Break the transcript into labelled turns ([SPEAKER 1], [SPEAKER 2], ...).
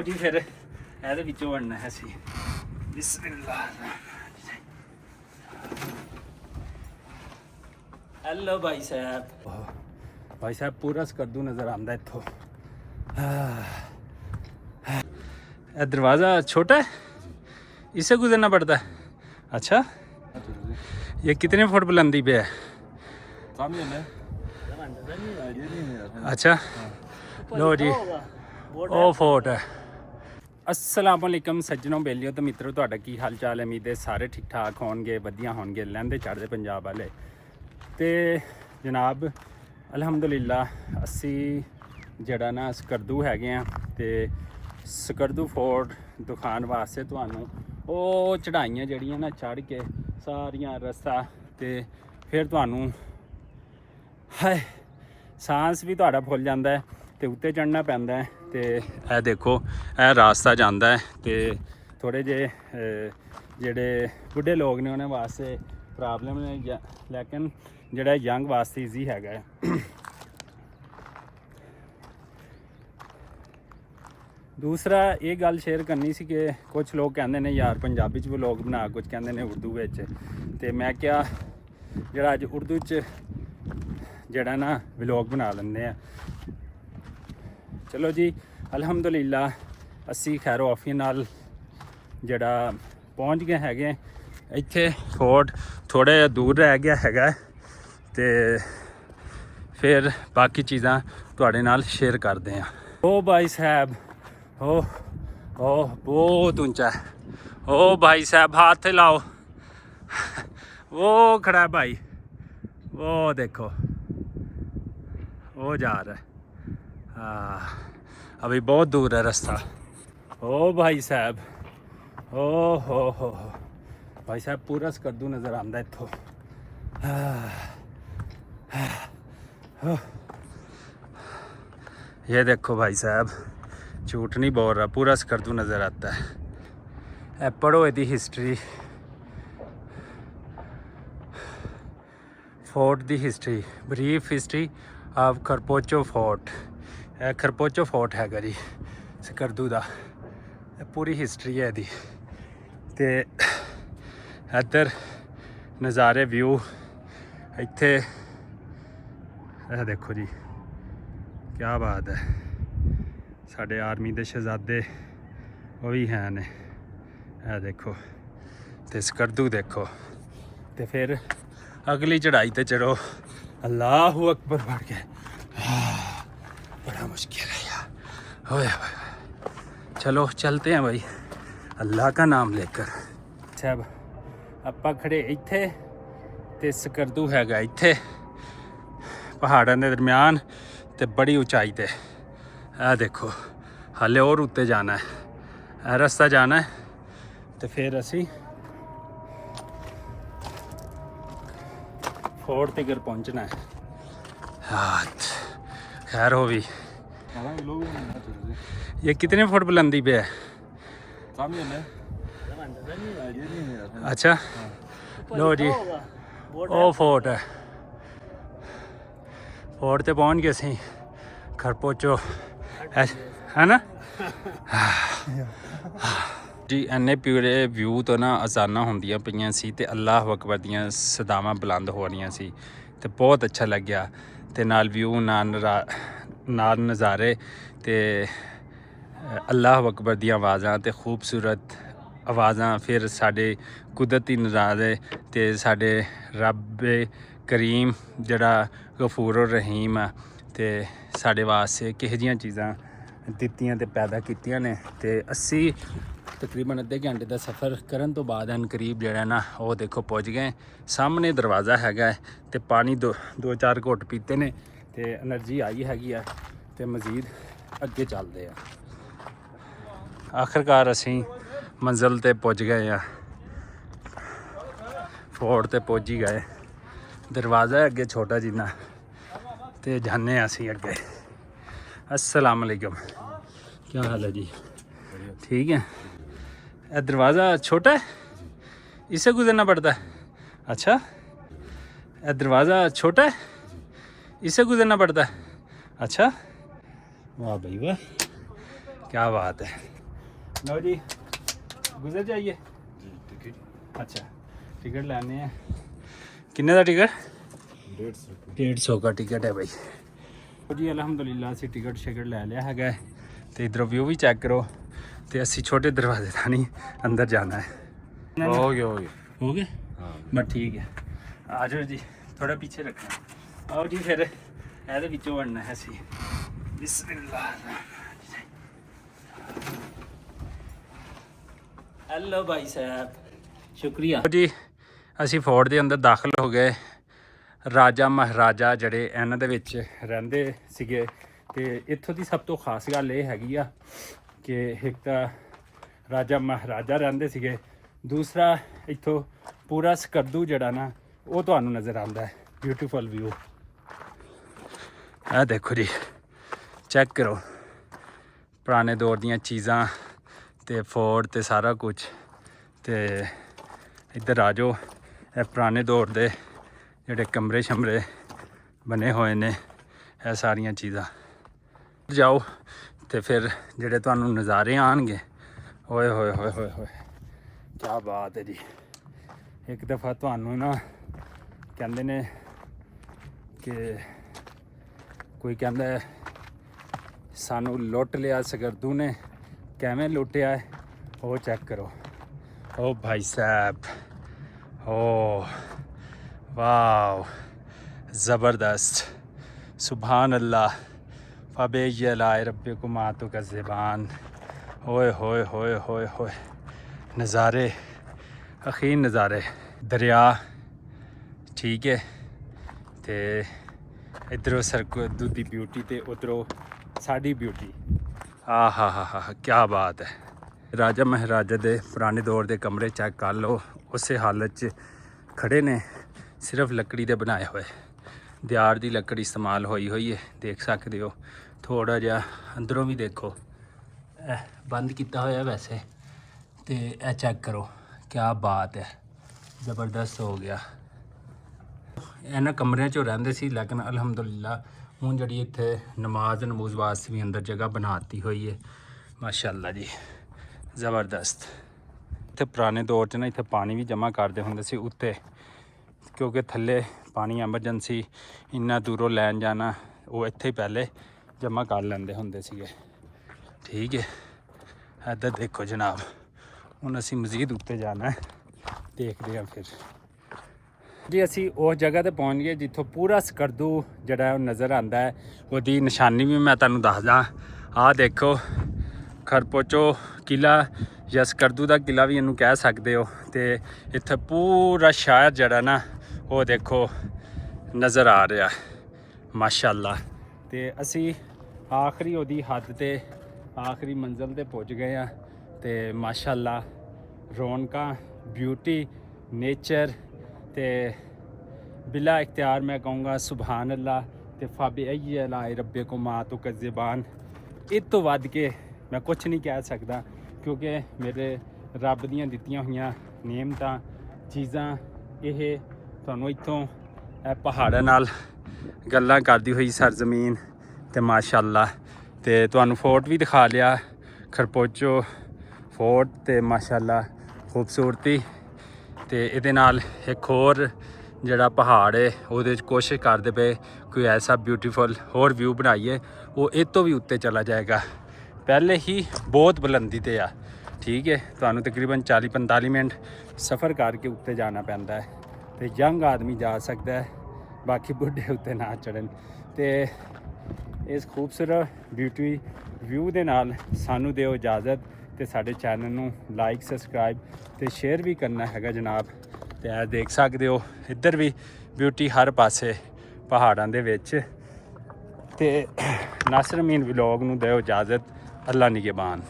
[SPEAKER 1] जी फिर ਇਹਦੇ ਵਿੱਚੋਂ ਵੜਨਾ ਹੈ ਸੀ ਬਿਸਮਿਲ੍ਲਾਹ हेलो भाई साहब पूरा स्कर्दू नज़र आता इत्थों दरवाज़ा छोटा है इससे गुजरना पड़ता है अच्छा ये कितने फुट बुलंदी पे है अच्छा लो जी ओ फोर्ट है अस्सलाम वालेकुम सज्जनों बेलियो तो मित्रों तुहाडा की हाल चाल है उम्मीद है सारे ठीक ठाक होणगे वधिया होणगे लहंदे चढ़दे पंजाब वाले तो जनाब अलहमदुलिल्ला असी जड़ा ना स्कर्दू हैगे तो स्कर्दू फोर्ट दिखाने वास्ते तुहानू वो चढ़ाइयां जड़ियां ना चढ़ के सारियां रस्ता तो फिर तुहानू हाय सांस भी तुहाडा फुल जाता है तो उत्ते चढ़ना पैंदा है तो यह देखो यह रास्ता जाता है तो थोड़े जे जेडे बुढ़े लोग ने उन्हें वास्ते प्रॉब्लम ने लेकिन जोड़ा यंग वास्ते ईजी हैगा दूसरा ये गल शेयर करनी सी कि कुछ लोग कहते हैं यार पंजाबी च व्लॉग बना कुछ कहते हैं उर्दू विच ते मैं क्या जरा अज उर्दू च जड़ा ना व्लॉग बना लेंगे चलो जी अलहमदुलिल्ला असी खैरो आफिया नाल जड़ा पहुँच गए हैगे इत्थे फोर्ट थोड़ा दूर रह गया हैगा तो फिर बाकी चीज़ां तुहाडे नाल शेयर करते हैं ओ भाई साहब ओ बहुत ऊंचा है ओ भाई साहब हाथ लाओ वो खड़ा है भाई वो देखो वो जा रहा है अभी बहुत दूर है रास्ता ओ भाई साहब ओ हो भाई साहब पूरा स्कर्दू नज़र आता इत्थों ये देखो भाई साहब झूठ नहीं बोल रहा पूरा स्कर्दू नज़र आता है पढ़ो इसकी history fort the history brief history of Kharpocho fort Kharpocho fort हैगा जी स्कर्दू दा पूरी हिस्टरी है इसकी ते इधर नज़ारे व्यू इत्थे देखो जी क्या बात है साढ़े आर्मी के शहजादे वो भी हैं ने देखो तो स्कर्दू देखो तो फिर अगली चढ़ाई तो चढ़ो अल्लाह अकबर बढ़ गए बड़ा मुश्किल है यार होया चलो चलते हैं भाई अल्लाह का नाम लेकर सब ਆਪਾਂ खड़े ਇੱਥੇ ਤੇ ਸਕਰਦੂ ਹੈਗਾ ਇੱਥੇ ਪਹਾੜਾਂ ਦੇ ਦਰਮਿਆਨ ਤੇ ਬੜੀ ਉਚਾਈ ਤੇ ਇਹ ਦੇਖੋ ਹਾਲੇ और ਉੱਤੇ ਜਾਣਾ ਹੈ ਇਹ ਰਸਤਾ ਜਾਣਾ ਹੈ ਤੇ ਫਿਰ ਅਸੀਂ फोर्ट तक पहुंचना है खैर हो भी ये कितने फुट बुलंदी पे है अच्छा लो जी ओ फोर्ट है फोर्ट ते पहुंच गए सी खरपोचो है ना जी इन्ने प्यूरे व्यू तो ना अजाना होंदियां पईयां सी ते अल्लाह अकबर दियां सदावां बुलंद हो रही सी ते बहुत अच्छा लग्या ते नाल व्यू नाल नज़ारे ते अल्लाह अकबर दियां आवाज़ां ते खूबसूरत आवाज़ां फिर साढ़े कुदरती नज़ारे ते साढ़े रब करीम जड़ा गफूर रहीम है ते साढ़े वास्ते किहो जिहियां चीज़ां दित्तियां ते पैदा कीतियां ने ते असी तकरीबन अद्धे घंटे का सफ़र करन तो बाद करीब जड़ा ना वो देखो पहुँच गए सामने दरवाज़ा हैगा तो पानी दो चार घुट पीते ने तो एनर्जी आई हैगी है तो मज़ीद अगे चलते हैं आखिरकार असी मंजिल ते पुज गए हैं फोर्ट ते पहुँच ही गए दरवाज़ा अगे छोटा जिन्ना तो जाने असी अगे अस्सलाम वालेकुम क्या हाल है जी ठीक है यह दरवाज़ा छोटा है इससे गुजरना पड़ता है अच्छा यह दरवाज़ा छोटा है इससे गुजरना पड़ता है अच्छा वाह भाई वाह क्या बात है। लो जी गुजर जाइए। अच्छा टिकट लेने हैं। किन्ने का टिकट? 150 का टिकट है भाई जी। अलहमदुलिल्लाह असी टिकट शिकट लै लिया है। तो इधरों व्यू भी चेक करो। तो असी छोटे दरवाजे था नहीं अंदर जाना है। हो गया हाँ बस ठीक है। आ जाओ जी थोड़ा पीछे रखना। आओ जी फिर ਇਹਦੇ ਵਿੱਚੋਂ ਵੜਨਾ ਹੈ ਅਸੀਂ। ਬਿਸਮਿल्लाह। हेलो भाई साहब शुक्रिया जी। ਅਸੀਂ ਫੋਰਟ ਦੇ ਅੰਦਰ ਦਾਖਲ ਹੋ ਗਏ। ਰਾਜਾ ਮਹਾਰਾਜਾ ਜਿਹੜੇ ਇਹਨਾਂ ਦੇ ਵਿੱਚ ਰਹਿੰਦੇ ਸੀਗੇ। ਤੇ ਇੱਥੋਂ ਦੀ ਸਭ ਤੋਂ ਖਾਸ ਗੱਲ ਇਹ ਹੈਗੀ ਆ ਕਿ ਇੱਕ ਤਾਂ ਰਾਜਾ ਮਹਾਰਾਜਾ ਰਹਿੰਦੇ ਸੀਗੇ, ਦੂਸਰਾ ਇੱਥੋਂ ਪੂਰਾ ਸਕਰਦੂ ਜਿਹੜਾ ਨਾ ਉਹ ਤੁਹਾਨੂੰ ਨਜ਼ਰ ਆਉਂਦਾ ਹੈ। ਬਿਊਟੀਫੁਲ ਵਿਊ ਇਹ ਦੇਖੋ ਜੀ, ਚੈੱਕ ਕਰੋ ਪੁਰਾਣੇ ਦੌਰ ਦੀਆਂ ਚੀਜ਼ਾਂ ਤੇ ਫੋਰਟ ਤੇ ਸਾਰਾ ਕੁਝ। ਤੇ ਇੱਧਰ ਆ ਜਾਓ, ਇਹ ਪੁਰਾਣੇ ਦੌਰ ਦੇ ਜਿਹੜੇ ਕਮਰੇ ਸ਼ਮਰੇ ਬਣੇ ਹੋਏ ਨੇ, ਇਹ ਸਾਰੀਆਂ ਚੀਜ਼ਾਂ ਜਾਓ ਤੇ ਫਿਰ ਜਿਹੜੇ ਤੁਹਾਨੂੰ ਨਜ਼ਾਰੇ ਆਉਣਗੇ, ਓਏ ਹੋਏ ਹੋਏ ਹੋਏ ਹੋਏ ਕੀ ਬਾਤ ਹੈ ਜੀ। ਇੱਕ ਦਫਾ ਤੁਹਾਨੂੰ ਨਾ ਕਹਿੰਦੇ ਨੇ ਕਿ ਕੋਈ ਕਹਿੰਦਾ ਸਾਨੂੰ ਲੁੱਟ ਲਿਆ ਸਕਰਦੂ ਨੇ, ਕਿਵੇਂ ਲੁੱਟਿਆ ਹੈ ਉਹ ਚੈੱਕ ਕਰੋ। ਓ ਭਾਈ ਸਾਹਿਬ, ਓ वाह ज़बरदस्त, सुभान अल्लाह, फ़बे लाए रब्बे को मातु का ज़बान। होए होए होए होए होए नज़ारे, हकीन नज़ारे। दरिया ठीक है तो इधरों सरकदू दी ब्यूटी तो उधरों साड़ी ब्यूटी। हा क्या बात है। राजा महाराजा दे पुराने दौर के कमरे चेक कर लो, उस हालत च खड़े ने, सिर्फ लकड़ी दे बनाए हुए, दियार दी लकड़ी इस्तेमाल हुई है। देख सकते हो थोड़ा जिहा अंदरों भी देखो, बंद किया होया वैसे। तो यह चेक करो क्या बात है, ज़बरदस्त हो गया। इन्हां कमरिਆਂ 'ਚੋਂ ਰਹਿੰਦੇ ਸੀ, लेकिन अलहमदुलिल्लाह ਹੁਣ ਜਿਹੜੀ ਇੱਥੇ नमाज वास्ते भी अंदर जगह बनाती हुई है। माशाअल्लाह जी ज़बरदस्त। इत्थे पुराने दौर 'ਚ ना इत्थे पानी भी जमा करते होंदे सी उत्ते, क्योंकि थल्ले पानी एमरजेंसी इन्ना दूरों लैन जाना, वो इत्थे ही पहले जमा कर लेंदे होंदे सीगे। ठीक है इधर देखो जनाब, हुण असीं मज़ीद उत्ते जाना है, देखते हैं फिर जी। असीं उस जगह ते पहुँच गए जित्थों पूरा सकरदू जिहड़ा नज़र आंदा है। उहदी निशानी भी मैं तुहानूं दसदा। आ देखो खरपोचो किला या सकरदू का किला भी इनू कह सकते हो। तो इत्थे पूरा शहर जड़ा ना वो देखो नज़र आ रहा है माशाअल्लाह। तो असी आखिरी उहदी हद ते आखिरी मंजिल ते पहुँच गए हैं। तो माशाअल्लाह रौनकां, ब्यूटी, नेचर ते बिला इख्तियार मैं कहूँगा सुभान अल्लाह। तो फ़बे लाए रब्बे को मातु का ज़बान, इस तो वध के मैं कुछ नहीं कह सकता, क्योंकि मेरे रब दियां दित्तियां हुई नेमतां चीज़ां ये तुहानूं इत्थों पहाड़ां नाल गल्लां करदी हुई सरजमीन। ते माशाअल्लाह ते तुहानूं फोर्ट भी दिखा लिया, खरपोचो फोर्ट। ते माशाअल्लाह खूबसूरती। ते इहदे नाल एक होर जिहड़ा पहाड़ है उहदे च कोशिश करदे पे कोई ऐसा ब्यूटीफुल होर व्यू बनाइए, वो इस तो भी उत्ते चला जाएगा। पहले ही बहुत बुलंदी ते आ। ठीक है तुहानूं तकरीबन 40-45 मिनट सफ़र करके उत्ते जाना पैंदा है। तो यंग आदमी जा सकता है, बाकी बुढ़े उत्ते ना चढ़न। तो इस खूबसूरत ब्यूटी व्यू दे नाल सानू दिओ इजाज़त। तो साडे चैनल नूं लाइक सबसक्राइब तो शेयर भी करना हैगा जनाब। तो देख सकते हो इधर भी ब्यूटी हर पासे पहाड़ां दे विच। ते नासिर अमीन व्लॉग नूं दिओ इजाज़त। अल्लाह निगहबान।